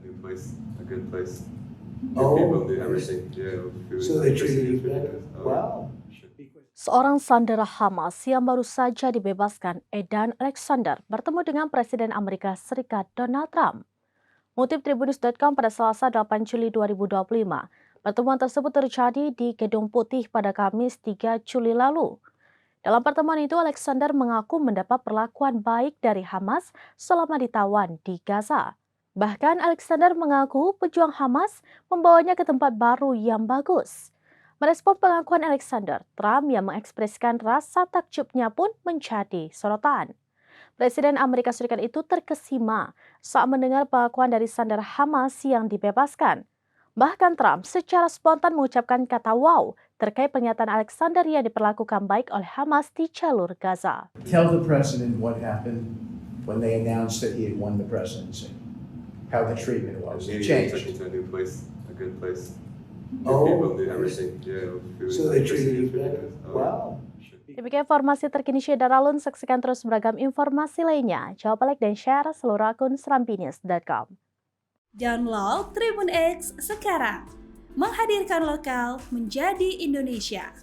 new place, a good place. Good Oh, people, do everything. Yeah, with food. so they treated you Everything's really better. good. Wow. Seorang sandera Hamas yang baru saja dibebaskan, Edan Alexander, bertemu dengan Presiden Amerika Serikat Donald Trump. Mengutip Tribunnews.com pada Selasa 8 Juli 2025, pertemuan tersebut terjadi di Gedung Putih pada Kamis 3 Juli lalu. Dalam pertemuan itu, Alexander mengaku mendapat perlakuan baik dari Hamas selama ditawan di Gaza. Bahkan Alexander mengaku pejuang Hamas membawanya ke tempat baru yang bagus. Merespon pengakuan Alexander, Trump yang mengekspresikan rasa takjubnya pun menjadi sorotan. Presiden Amerika Serikat itu terkesima saat mendengar pengakuan dari sandera Hamas yang dibebaskan. Bahkan Trump secara spontan mengucapkan kata wow terkait pernyataan Alexander yang diperlakukan baik oleh Hamas di jalur Gaza. Tell the president what happened when they announced that he had won the presidency. How the treatment was. It Immediately took me changed. to a new place, a good place. Good Oh, people, do everything. Yeah, with food. so they treated you Everything's really better. good. Wow. Demikian informasi terkini Syederalun, saksikan terus beragam informasi lainnya. Jangan like dan share seluruh akun serambinius.com. Download Tribun X sekarang, menghadirkan lokal menjadi Indonesia.